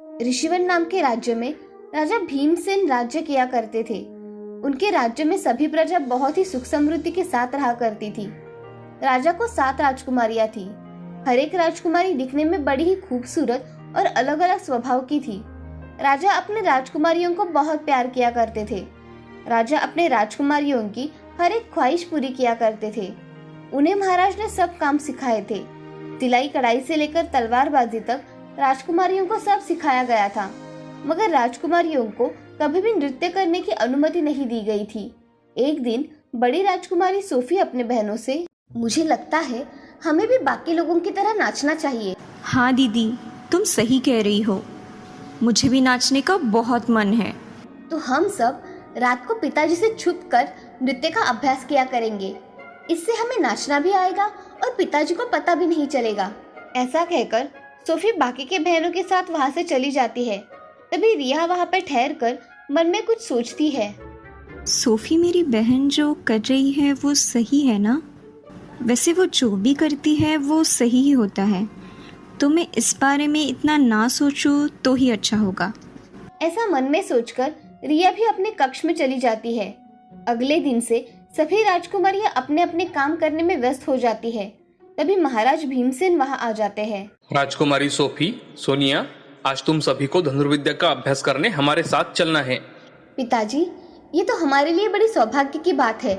ऋषिवन नाम के राज्य में राजा भीमसेन राज्य किया करते थे। उनके राज्य में सभी प्रजा बहुत ही सुख समृद्धि के साथ रहा करती थी। राजा को 7 राजकुमारियां थी। हर एक राजकुमारी दिखने में बड़ी ही खूबसूरत और अलग अलग स्वभाव की थी। राजा अपने राजकुमारियों को बहुत प्यार किया करते थे। राजा अपने राजकुमारियों की हर एक ख्वाहिश पूरी किया करते थे। उन्हें महाराज ने सब काम सिखाए थे। सिलाई कढ़ाई से लेकर तलवारबाजी तक राजकुमारियों को सब सिखाया गया था, मगर राजकुमारियों को कभी भी नृत्य करने की अनुमति नहीं दी गई थी। एक दिन बड़ी राजकुमारी सोफी अपने बहनों से, मुझे लगता है हमें भी बाकी लोगों की तरह नाचना चाहिए। हाँ दीदी, तुम सही कह रही हो, मुझे भी नाचने का बहुत मन है। तो हम सब रात को पिताजी से छुपकर नृत्य का अभ्यास किया करेंगे। इससे हमें नाचना भी आएगा और पिताजी को पता भी नहीं चलेगा। ऐसा कहकर सोफी बाकी के बहनों के साथ वहाँ से चली जाती है। तभी रिया वहाँ पर ठहर कर मन में कुछ सोचती है। सोफी मेरी बहन जो कर रही है वो सही है ना? वैसे वो जो भी करती है वो सही ही होता है, तो मैं इस बारे में इतना ना सोचूं तो ही अच्छा होगा। ऐसा मन में सोचकर रिया भी अपने कक्ष में चली जाती है। अगले दिन से सभी राजकुमारियां अपने अपने काम करने में व्यस्त हो जाती है। तभी महाराज भीमसेन वहां आ जाते हैं। राजकुमारी सोफी, सोनिया, आज तुम सभी को धनुर्विद्या का अभ्यास करने हमारे साथ चलना है। पिताजी, ये तो हमारे लिए बड़ी सौभाग्य की बात है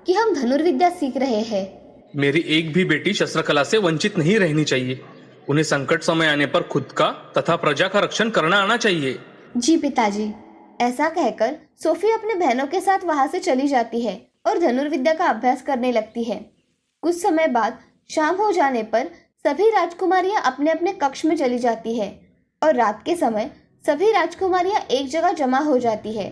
कि हम धनुर्विद्या सीख रहे हैं। मेरी एक भी बेटी शस्त्रकला से वंचित नहीं रहनी चाहिए। उन्हें संकट समय आने पर खुद का तथा प्रजा का रक्षण करना आना चाहिए। जी पिताजी। ऐसा कहकर सोफी अपने बहनों के साथ वहां से चली जाती है और धनुर्विद्या का अभ्यास करने लगती है। कुछ समय बाद शाम हो जाने पर सभी राजकुमारियां अपने अपने कक्ष में चली जाती है और रात के समय सभी राजकुमारियां एक जगह जमा हो जाती है।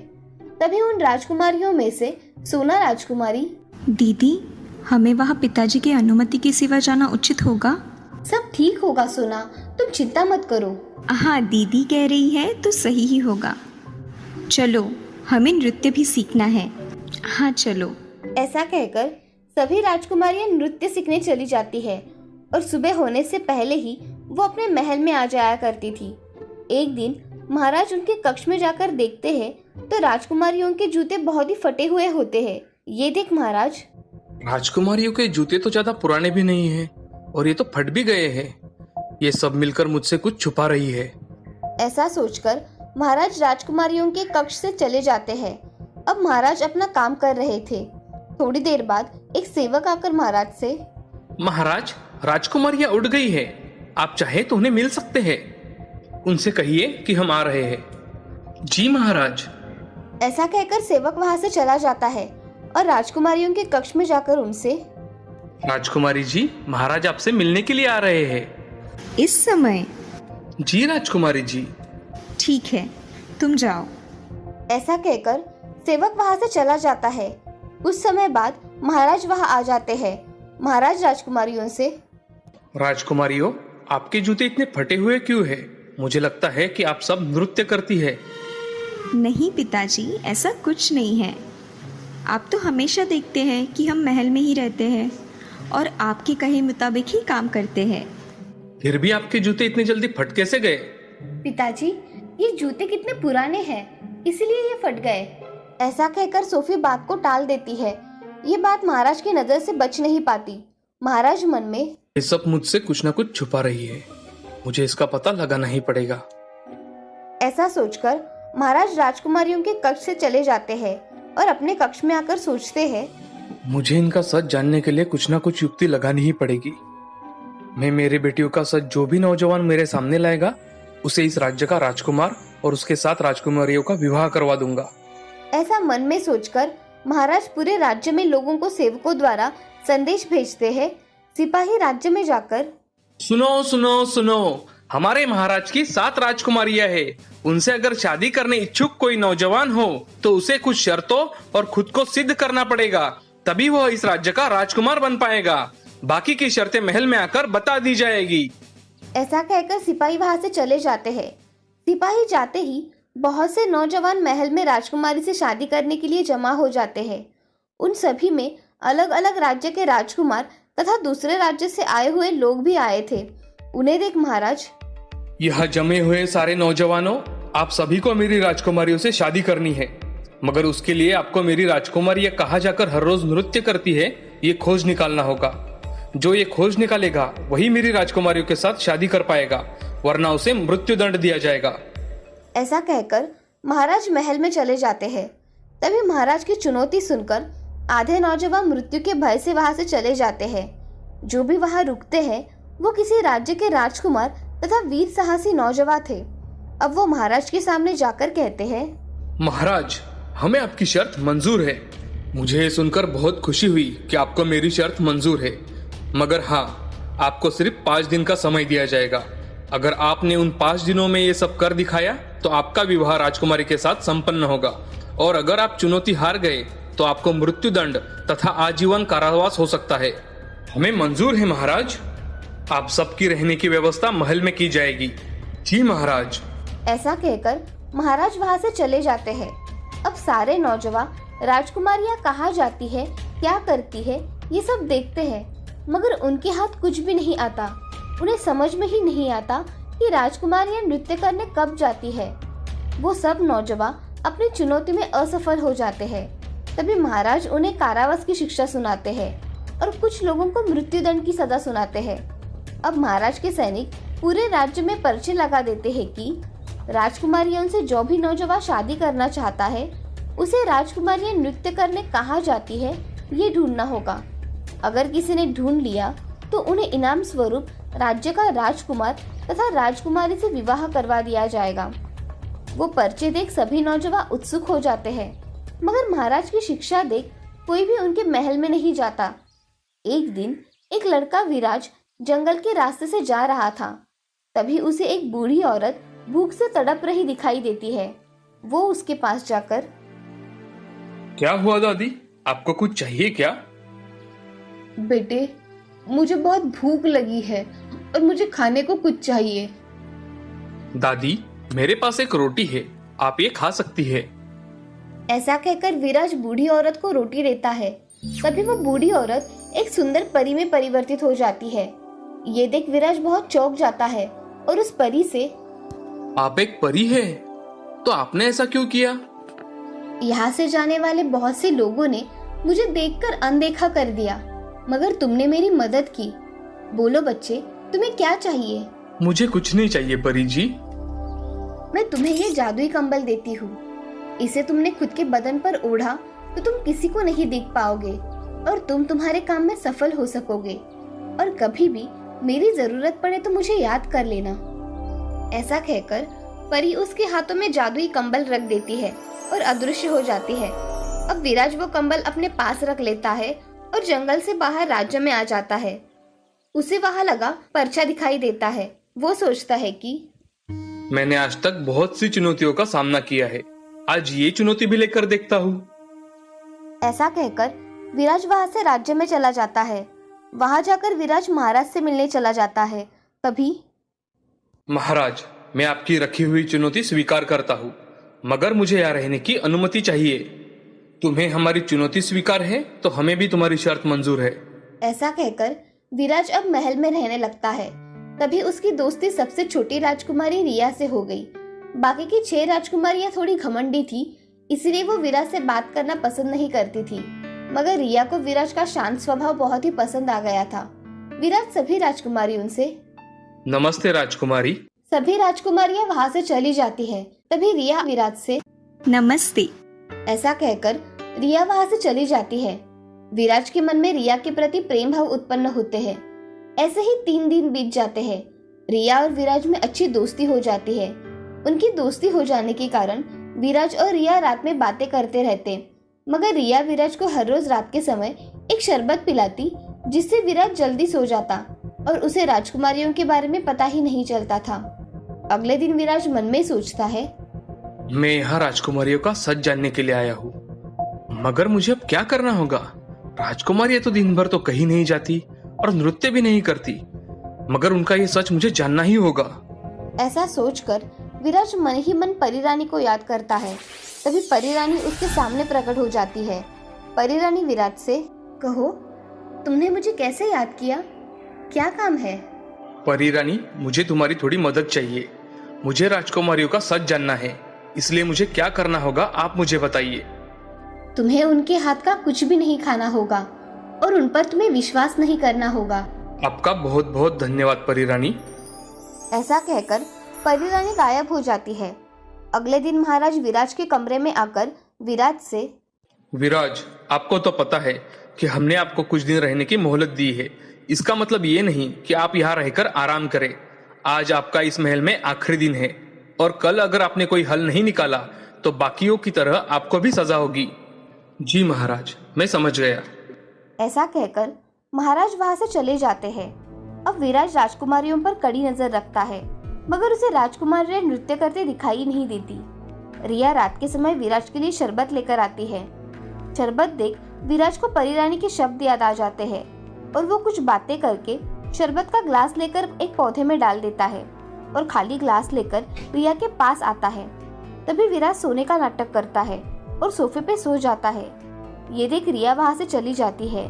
तभी उन राजकुमारियों में से सोना राजकुमारी, दीदी, हमें वहाँ पिताजी की अनुमति के सिवा जाना उचित होगा? सब ठीक होगा सोना, तुम चिंता मत करो। हाँ, दीदी कह रही है तो सही ही होगा। चलो, हमें नृत्य भी सीखना है। हाँ चलो। ऐसा कहकर सभी राजकुमारियां नृत्य सीखने चली जाती है और सुबह होने से पहले ही वो अपने महल में आ जाया करती थी। एक दिन महाराज उनके कक्ष में जाकर देखते हैं तो राजकुमारियों के जूते बहुत ही फटे हुए होते हैं। ये देख महाराज, राजकुमारियों के जूते तो ज्यादा पुराने भी नहीं हैं और ये तो फट भी गए हैं। ये सब मिलकर मुझसे कुछ छुपा रही है। ऐसा सोचकर महाराज राजकुमारियों के कक्ष से चले जाते हैं। अब महाराज अपना काम कर रहे थे। थोड़ी देर बाद एक सेवक आकर महाराज से, महाराज, राजकुमारियां उड़ गई है, आप चाहे तो उन्हें मिल सकते हैं। उनसे कहिए कि हम आ रहे हैं। जी महाराज। ऐसा कहकर सेवक वहां से चला जाता है और राजकुमारियों के कक्ष में जाकर उनसे, राजकुमारी जी, महाराज आपसे मिलने के लिए आ रहे हैं। इस समय? जी राजकुमारी जी। ठीक है, तुम जाओ। ऐसा कहकर सेवक वहां से चला जाता है। कुछ समय बाद महाराज वहां आ जाते हैं। महाराज राजकुमारियों से, राजकुमारियों, आपके जूते इतने फटे हुए क्यों हैं? मुझे लगता है कि आप सब नृत्य करती है। नहीं पिताजी, ऐसा कुछ नहीं है। आप तो हमेशा देखते हैं कि हम महल में ही रहते हैं और आपके कहे मुताबिक ही काम करते हैं। फिर भी आपके जूते इतने जल्दी फट कैसे गए? पिताजी, ये जूते कितने पुराने हैं, इसलिए ये फट गए। ऐसा कहकर सोफी बात को टाल देती है। ये बात महाराज की नजर से बच नहीं पाती। महाराज मन में, ये सब मुझसे कुछ न कुछ छुपा रही है, मुझे इसका पता लगाना ही पड़ेगा। ऐसा सोचकर महाराज राजकुमारियों के कक्ष से चले जाते हैं और अपने कक्ष में आकर सोचते हैं, मुझे इनका सच जानने के लिए कुछ न कुछ युक्ति लगानी ही पड़ेगी। मैं मेरे बेटियों का सच जो भी नौजवान मेरे सामने लाएगा, उसे इस राज्य का राजकुमार और उसके साथ राजकुमारियों का विवाह करवा दूंगा। ऐसा मन में सोचकर महाराज पूरे राज्य में लोगों को सेवकों द्वारा संदेश भेजते हैं। सिपाही राज्य में जाकर, सुनो सुनो सुनो, हमारे महाराज की 7 राजकुमारियां हैं। उनसे अगर शादी करने इच्छुक कोई नौजवान हो तो उसे कुछ शर्तों और खुद को सिद्ध करना पड़ेगा, तभी वह इस राज्य का राजकुमार बन पाएगा। बाकी की शर्तें महल में आकर बता दी जाएगी। ऐसा कहकर सिपाही वहां से चले जाते हैं। सिपाही जाते ही बहुत से नौजवान महल में राजकुमारी से शादी करने के लिए जमा हो जाते हैं। उन सभी में अलग अलग राज्य के राजकुमार तथा दूसरे राज्य से आए हुए लोग भी आए थे। उन्हें देख महाराज, यह जमे हुए सारे नौजवानों, आप सभी को मेरी राजकुमारियों से शादी करनी है, मगर उसके लिए आपको मेरी राजकुमारी ये कहाँ जाकर हर रोज नृत्य करती है ये खोज निकालना होगा। जो ये खोज निकालेगा वही मेरी राजकुमारियों के साथ शादी कर पाएगा, वरना उसे मृत्यु दंड दिया जाएगा। ऐसा कहकर महाराज महल में चले जाते हैं। तभी महाराज की चुनौती सुनकर आधे नौजवान मृत्यु के भय से वहां से चले जाते हैं। जो भी वहां रुकते हैं वो किसी राज्य के राजकुमार तथा वीर साहसी नौजवान थे। अब वो महाराज के सामने जाकर कहते हैं, महाराज, हमें आपकी शर्त मंजूर है। मुझे ये सुनकर बहुत खुशी हुई कि आपको मेरी शर्त मंजूर है, मगर हाँ, आपको सिर्फ 5 दिन का समय दिया जाएगा। अगर आपने उन 5 दिनों में ये सब कर दिखाया तो आपका विवाह राजकुमारी के साथ संपन्न होगा, और अगर आप चुनौती हार गए तो आपको मृत्यु दंड तथा आजीवन कारावास हो सकता है। हमें मंजूर है महाराज। आप सबकी रहने की व्यवस्था महल में की जाएगी। जी महाराज। ऐसा कहकर महाराज वहां से चले जाते हैं। अब सारे नौजवान राजकुमारियां कहाँ जाती है, क्या करती है, ये सब देखते हैं, मगर उनके हाथ कुछ भी नहीं आता। उन्हें समझ में ही नहीं आता कि राजकुमारियां नृत्य करने कब जाती है। वो सब नौजवान अपनी चुनौती में असफल हो जाते हैं। तभी महाराज उन्हें कारावास की शिक्षा सुनाते हैं और कुछ लोगों को मृत्यु दंड की सजा सुनाते हैं। अब महाराज के सैनिक पूरे राज्य में पर्चे लगा देते हैं कि राजकुमारियों से जो भी नौजवान शादी करना चाहता है उसे राजकुमारियां नृत्य करने कहाँ जाती है ये ढूंढना होगा। अगर किसी ने ढूंढ लिया तो उन्हें इनाम स्वरूप राज्य का राजकुमार तथा राजकुमारी से विवाह करवा दिया जाएगा। वो पर्चे देख सभी नौजवान उत्सुक हो जाते हैं, मगर महाराज की शिक्षा देख कोई भी उनके महल में नहीं जाता। एक दिन एक लड़का विराज जंगल के रास्ते से जा रहा था। तभी उसे एक बूढ़ी औरत भूख से तड़प रही दिखाई देती है। वो उसके पास जाकर, क्या हुआ दादी, आपको कुछ चाहिए क्या? बेटे, मुझे बहुत भूख लगी है और मुझे खाने को कुछ चाहिए। दादी, मेरे पास एक रोटी है, आप ये खा सकती है। ऐसा कहकर विराज बूढ़ी औरत को रोटी देता है। तभी वो बूढ़ी औरत एक सुंदर परी में परिवर्तित हो जाती है। ये देख विराज बहुत चौंक जाता है और उस परी से, आप एक परी है, तो आपने ऐसा क्यों किया? यहाँ से जाने वाले बहुत से लोगों ने मुझे देखकर अनदेखा कर दिया, मगर तुमने मेरी मदद की। बोलो बच्चे, तुम्हें क्या चाहिए? मुझे कुछ नहीं चाहिए परी जी। मैं तुम्हें ये जादुई कंबल देती हूँ। इसे तुमने खुद के बदन पर ओढ़ा तो तुम किसी को नहीं देख पाओगे और तुम तुम्हारे काम में सफल हो सकोगे, और कभी भी मेरी जरूरत पड़े तो मुझे याद कर लेना। ऐसा कहकर परी उसके हाथों में जादुई कंबल रख देती है और अदृश्य हो जाती है। अब विराज वो कंबल अपने पास रख लेता है और जंगल से बाहर राज्य में आ जाता है। उसे वहां लगा पर्चा दिखाई देता है। वो सोचता है कि मैंने आज तक बहुत सी चुनौतियों का सामना किया है, आज ये चुनौती भी लेकर देखता हूँ। ऐसा कहकर विराज वहां से राज्य में चला जाता है। वहां जाकर विराज महाराज से मिलने चला जाता है। तभी, महाराज, मैं आपकी रखी हुई चुनौती स्वीकार करता हूँ, मगर मुझे यहाँ रहने की अनुमति चाहिए। तुम्हें हमारी चुनौती स्वीकार है तो हमें भी तुम्हारी शर्त मंजूर है। ऐसा कहकर विराज अब महल में रहने लगता है। तभी उसकी दोस्ती सबसे छोटी राजकुमारी रिया से हो गई। बाकी की 6 राजकुमारियां थोड़ी घमंडी थी, इसलिए वो विराज से बात करना पसंद नहीं करती थी, मगर रिया को विराज का शांत स्वभाव बहुत ही पसंद आ गया था। विराज सभी राजकुमारियों से, नमस्ते राजकुमारी। सभी राजकुमारियां वहां से चली जाती है। तभी रिया विराज से, नमस्ते। ऐसा कहकर रिया वहां से चली जाती है। विराज के मन में रिया के प्रति प्रेम भाव उत्पन्न होते हैं। ऐसे ही 3 दिन बीत जाते हैं। रिया और विराज में अच्छी दोस्ती हो जाती है। उनकी दोस्ती हो जाने के कारण विराज और रिया रात में बातें करते रहते, मगर रिया विराज को हर रोज रात के समय एक शरबत पिलाती, जिससे विराज जल्दी सो जाता और उसे राजकुमारियों के बारे में पता ही नहीं चलता था। अगले दिन विराज मन में सोचता है, मैं यहाँ राजकुमारियों का सच जानने के लिए आया हूँ, मगर मुझे अब क्या करना होगा? राजकुमारियां तो दिन भर तो कहीं नहीं जाती और नृत्य भी नहीं करती, मगर उनका ये सच मुझे जानना ही होगा। ऐसा सोचकर विराज मन ही मन परी रानी को याद करता है। तभी परी रानी उसके सामने प्रकट हो जाती है। परी रानी विराज से, कहो, तुमने मुझे कैसे याद किया? क्या काम है? परी रानी, मुझे तुम्हारी थोड़ी मदद चाहिए। मुझे राजकुमारियों का सच जानना है, इसलिए मुझे क्या करना होगा आप मुझे बताइए। तुम्हें उनके हाथ का कुछ भी नहीं खाना होगा और उन पर तुम्हें विश्वास नहीं करना होगा। आपका बहुत बहुत धन्यवाद परी रानी। ऐसा कहकर परी रानी गायब हो जाती है। अगले दिन महाराज विराज के कमरे में आकर विराज से, विराज, आपको तो पता है कि हमने आपको कुछ दिन रहने की मोहलत दी है। इसका मतलब ये नहीं कि आप यहाँ रहकर आराम करें। आज आपका इस महल में आखिरी दिन है और कल अगर आपने कोई हल नहीं निकाला तो बाकियों की तरह आपको भी सजा होगी। जी महाराज, मैं समझ गया। ऐसा कहकर महाराज वहां से चले जाते हैं। अब विराज राजकुमारियों पर कड़ी नजर रखता है, मगर उसे राजकुमारियां नृत्य करते दिखाई नहीं देती। रिया रात के समय विराज के लिए शरबत लेकर आती है। शरबत देख विराज को परी रानी के शब्द याद आ जाते हैं और वो कुछ बातें करके शरबत का ग्लास लेकर एक पौधे में डाल देता है और खाली ग्लास लेकर रिया के पास आता है। तभी विराज सोने का नाटक करता है और सोफे पे सो जाता है। ये देख रिया वहां से चली जाती है।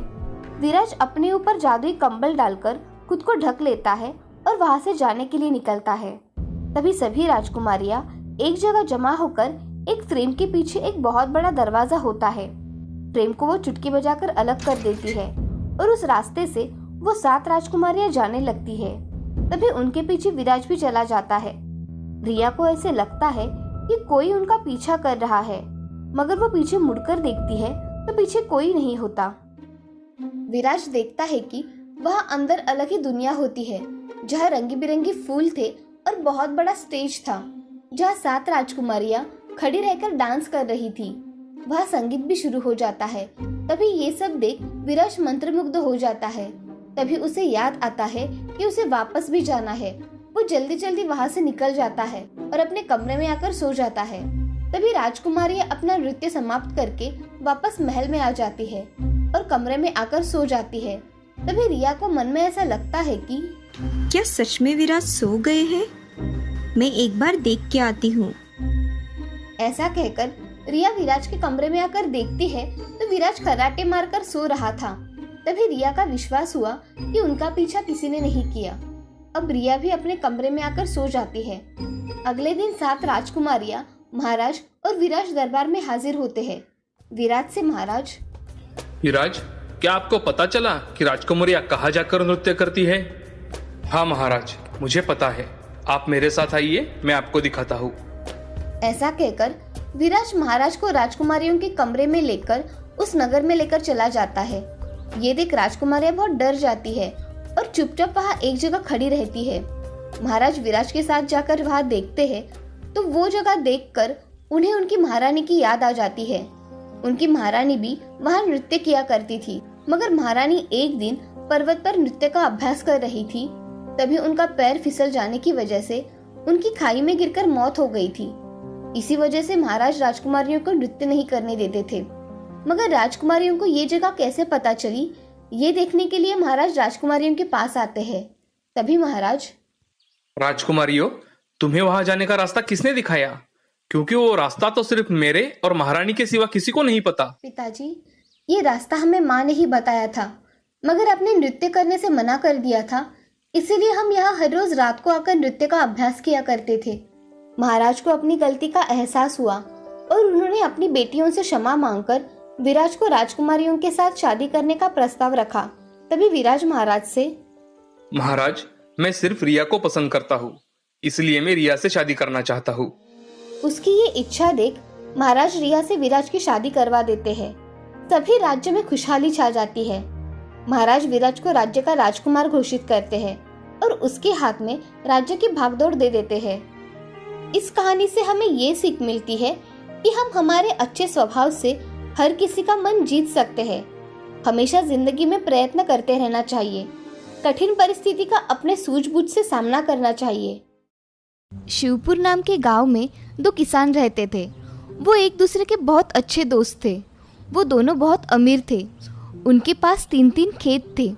विराज अपने ऊपर जादुई कंबल डालकर खुद को ढक लेता है और वहां से जाने के लिए निकलता है। तभी सभी राजकुमारियां एक जगह जमा होकर एक फ्रेम के पीछे एक बहुत बड़ा दरवाजा होता है। फ्रेम को वो चुटकी बजाकर अलग कर देती है और उस रास्ते से वो 7 राजकुमारियां जाने लगती है। तभी उनके पीछे विराज भी चला जाता है। रिया को ऐसे लगता है कि कोई उनका पीछा कर रहा है, मगर वो पीछे मुड़कर देखती है तो पीछे कोई नहीं होता। विराज देखता है कि वहाँ अंदर अलग ही दुनिया होती है, जहाँ रंगी बिरंगी फूल थे और बहुत बड़ा स्टेज था, जहाँ 7 राजकुमारियां खड़ी रहकर डांस कर रही थी। वहाँ संगीत भी शुरू हो जाता है। तभी ये सब देख विराज मंत्रमुग्ध हो जाता है। तभी उसे याद आता है कि उसे वापस भी जाना है। वो जल्दी जल्दी वहाँ से निकल जाता है और अपने कमरे में आकर सो जाता है। तभी राजकुमारियां अपना नृत्य समाप्त करके वापस महल में आ जाती है और कमरे में आकर सो जाती है। तभी रिया को मन में ऐसा लगता है कि क्या सच में विराज सो गए हैं? मैं एक बार देख के आती हूँ। ऐसा कहकर रिया विराज के कमरे में आकर देखती है तो विराज खर्राटे मारकर सो रहा था। तभी रिया का विश्वास हुआ कि उनका पीछा किसी ने नहीं किया। अब रिया भी अपने कमरे में आकर सो जाती है। अगले दिन 7 राजकुमारियां महाराज और विराज दरबार में हाजिर होते हैं। विराज से महाराज, विराज, क्या आपको पता चला कि राजकुमारियां कहाँ जाकर नृत्य करती है? हाँ महाराज, मुझे पता है। आप मेरे साथ आइए, मैं आपको दिखाता हूँ। ऐसा कहकर विराज महाराज को राजकुमारियों के कमरे में लेकर उस नगर में लेकर चला जाता है। ये देख राजकुमारियां बहुत डर जाती है और चुपचाप वहाँ एक जगह खड़ी रहती है। महाराज विराज के साथ जाकर वहाँ देखते हैं तो वो जगह देखकर उन्हें उनकी महारानी की याद आ जाती है। उनकी महारानी भी वहाँ नृत्य किया करती थी, मगर महारानी एक दिन पर्वत पर नृत्य का अभ्यास कर रही थी। तभी उनका पैर फिसल जाने की वजह से उनकी खाई में गिरकर मौत हो गई थी। इसी वजह से महाराज राजकुमारियों को नृत्य नहीं करने देते थे। मगर राजकुमारियों को ये जगह कैसे पता चली, ये देखने के लिए महाराज राजकुमारियों के पास आते हैं। तभी महाराज, राजकुमारियों, तुम्हें वहां जाने का रास्ता किसने दिखाया? क्योंकि वो रास्ता तो सिर्फ मेरे और महारानी के सिवा किसी को नहीं पता। पिताजी, ये रास्ता हमें माँ ने ही बताया था, मगर आपने नृत्य करने से मना कर दिया था, इसीलिए हम यहाँ हर रोज रात को आकर नृत्य का अभ्यास किया करते थे। महाराज को अपनी गलती का एहसास हुआ और उन्होंने अपनी बेटियों से क्षमा मांगकर विराज को राजकुमारियों के साथ शादी करने का प्रस्ताव रखा। तभी विराज महाराज से, महाराज, मैं सिर्फ रिया को पसंद करता हूँ, इसलिए मैं रिया से शादी करना चाहता हूँ। उसकी ये इच्छा देख महाराज रिया से विराज की शादी करवा देते हैं। तभी राज्य में खुशहाली छा जाती है। महाराज विराज को राज्य का राजकुमार घोषित करते हैं और उसके हाथ में राज्य की भागदौड़ दे देते हैं। इस कहानी से हमें ये सीख मिलती है कि हम हमारे अच्छे स्वभाव से हर किसी का मन जीत सकते हैं। हमेशा जिंदगी में प्रयत्न करते रहना चाहिए। कठिन परिस्थिति का अपने सूझबूझ से सामना करना चाहिए। शिवपुर नाम के गांव में 2 किसान रहते थे। वो एक दूसरे के बहुत अच्छे दोस्त थे। वो दोनों बहुत अमीर थे। उनके पास 3-3 खेत थे।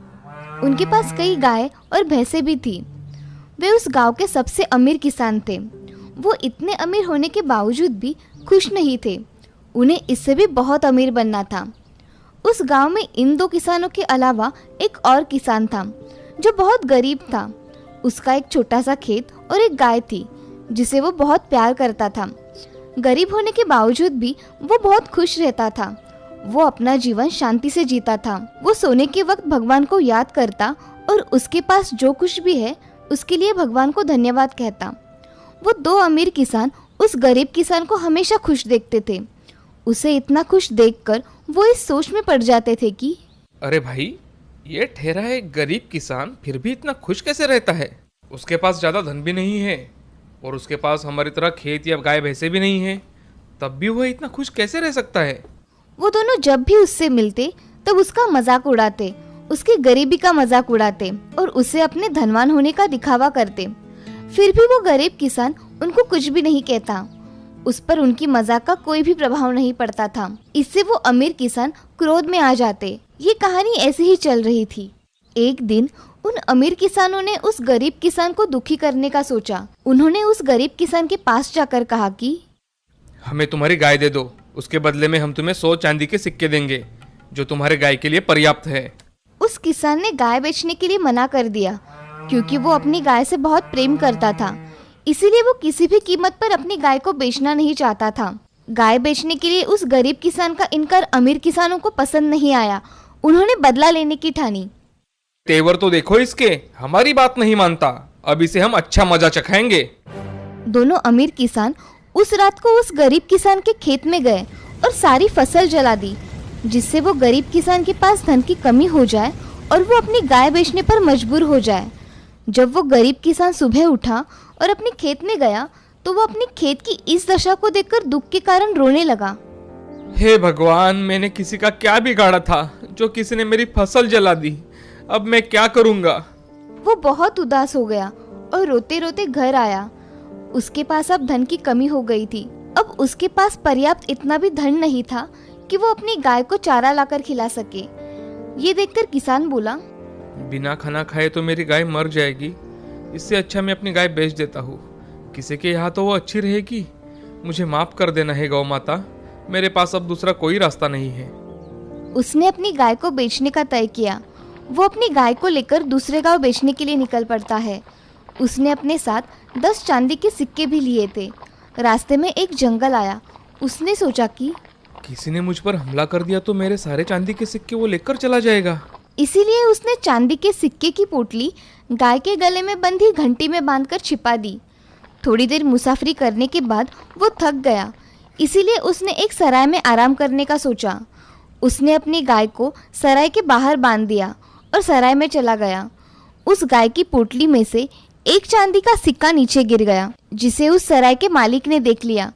उनके पास कई गाय और भैंसें भी थी। वे उस गांव के सबसे अमीर किसान थे। वो इतने अमीर होने के बावजूद भी खुश नहीं थे। उन्हें इससे भी बहुत अमीर बनना था। उस गांव में इन 2 किसानों के अलावा एक और किसान था जो बहुत गरीब था। उसका एक छोटा सा खेत और एक गाय थी जिसे वो बहुत प्यार करता था। गरीब होने के बावजूद भी वो बहुत खुश रहता था। वो अपना जीवन शांति से जीता था। वो सोने के वक्त भगवान को याद करता और उसके पास जो कुछ भी है उसके लिए भगवान को धन्यवाद कहता। वो दो अमीर किसान उस गरीब किसान को हमेशा खुश देखते थे। उसे इतना खुश देखकर वो इस सोच में पड़ जाते थे कि अरे भाई, ये ठहरा है गरीब किसान फिर भी इतना खुश कैसे रहता है? उसके पास ज़्यादा धन भी नहीं है और उसके पास हमारी तरह खेत या गाय भैंसे भी नहीं है, तब भी वह इतना खुश कैसे रह सकता है? वो दोनों जब भी उससे मिलते तब उसका मजाक उड़ाते, उसकी गरीबी का मजाक उड़ाते और उसे अपने धनवान होने का दिखावा करते। फिर भी वो गरीब किसान उनको कुछ भी नहीं कहता। उस पर उनकी मजाक का कोई भी प्रभाव नहीं पड़ता था। इससे वो अमीर किसान क्रोध में आ जाते। ये कहानी ऐसे ही चल रही थी। एक दिन उन अमीर किसानों ने उस गरीब किसान को दुखी करने का सोचा। उन्होंने उस गरीब किसान के पास जाकर कहा कि हमें तुम्हारी गाय दे दो, उसके बदले में हम तुम्हें 100 चांदी के सिक्के देंगे जो तुम्हारे गाय के लिए पर्याप्त है। उस किसान ने गाय बेचने के लिए मना कर दिया क्योंकि वो अपनी गाय से बहुत प्रेम करता था। इसीलिए वो किसी भी कीमत पर अपनी गाय को बेचना नहीं चाहता था। गाय बेचने के लिए उस गरीब किसान का इनकार अमीर किसानों को पसंद नहीं आया। उन्होंने बदला लेने की ठानी। तेवर तो देखो इसके, हमारी बात नहीं मानता, अब इसे हम अच्छा मजा चखाएंगे। दोनों अमीर किसान उस रात को उस गरीब किसान के खेत में गए और सारी फसल जला दी, जिससे वो गरीब किसान के पास धन की कमी हो जाए और वो अपनी गाय बेचने पर मजबूर हो जाए। जब वो गरीब किसान सुबह उठा और अपने खेत में गया तो वो अपने खेत की इस दशा को देखकर दुख के कारण रोने लगा। हे भगवान, मैंने किसी का क्या बिगाड़ा था जो किसी ने मेरी फसल जला दी? अब मैं क्या करूंगा? वो बहुत उदास हो गया और रोते रोते घर आया। उसके पास अब धन की कमी हो गई थी। अब उसके पास पर्याप्त इतना भी धन नहीं था कि वो अपनी गाय को चारा लाकर खिला सके। ये देखकर किसान बोला, बिना खाना खाए तो मेरी गाय मर जाएगी, इससे अच्छा मैं अपनी गाय बेच देता हूँ। किसी के यहाँ तो वो अच्छी रहेगी। मुझे माफ कर देना है गौ माता, मेरे पास अब दूसरा कोई रास्ता नहीं है। उसने अपनी गाय को बेचने का तय किया। वो अपनी गाय को लेकर दूसरे गांव बेचने के लिए निकल पड़ता है। उसने अपने साथ 10 चांदी के सिक्के भी लिए थे। रास्ते में एक जंगल आया। उसने सोचा कि किसी ने मुझ पर हमला कर दिया तो मेरे सारे चांदी के सिक्के वो लेकर चला जाएगा। इसीलिए उसने चांदी के सिक्के की पोटली गाय के गले में बंधी घंटी में बांधकर छिपा दी। थोड़ी देर मुसाफरी करने के बाद वो थक गया, इसीलिए उसने एक सराय में आराम करने का सोचा। उसने अपनी गाय को सराय के बाहर बांध दिया और सराय में चला गया। उस गाय की पोटली में से एक चांदी का सिक्का नीचे गिर गया, जिसे उस सराय के मालिक ने देख लिया।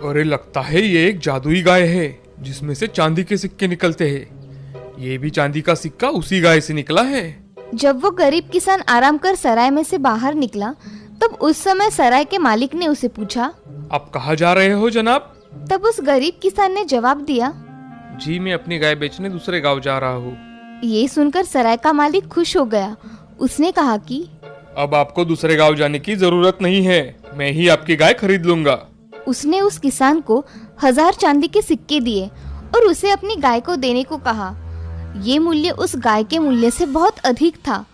अरे, लगता है ये एक जादुई गाय है जिसमें से चांदी के सिक्के निकलते हैं। ये भी चांदी का सिक्का उसी गाय से निकला है। जब वो गरीब किसान आराम कर सराय में से बाहर निकला तब उस समय सराय के मालिक ने उसे पूछा, आप कहाँ जा रहे हो जनाब? तब उस गरीब किसान ने जवाब दिया, जी मैं अपनी गाय बेचने दूसरे गांव जा रहा हूँ। ये सुनकर सराय का मालिक खुश हो गया। उसने कहा कि अब आपको दूसरे गांव जाने की जरूरत नहीं है, मैं ही आपकी गाय खरीद लूंगा। उसने उस किसान को 1000 चांदी के सिक्के दिए और उसे अपनी गाय को देने को कहा। ये मूल्य उस गाय के मूल्य से बहुत अधिक था।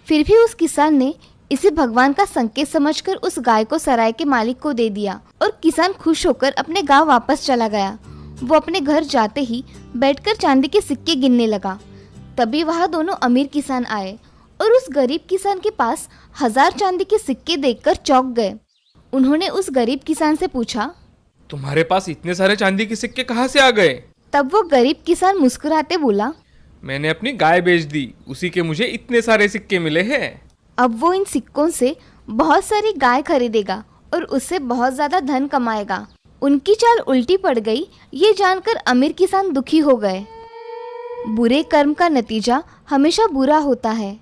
फिर भी उस किसान ने इसे भगवान का संकेत समझकर उस गाय को सराय के मालिक को दे दिया और किसान खुश होकर अपने गांव वापस चला गया। वो अपने घर जाते ही बैठकर चांदी के सिक्के गिनने लगा। तभी वहाँ दोनों अमीर किसान आए और उस गरीब किसान के पास 1000 चांदी के सिक्के देखकर चौंक गए। उन्होंने उस गरीब किसान से पूछा, तुम्हारे पास इतने सारे चांदी के सिक्के कहाँ से आ गए? तब वो गरीब किसान मुस्कुराते बोला, मैंने अपनी गाय बेच दी, उसी के मुझे इतने सारे सिक्के मिले हैं। अब वो इन सिक्कों से बहुत सारी गाय खरीदेगा और उससे बहुत ज्यादा धन कमाएगा। उनकी चाल उल्टी पड़ गई। ये जानकर अमीर किसान दुखी हो गए। बुरे कर्म का नतीजा हमेशा बुरा होता है।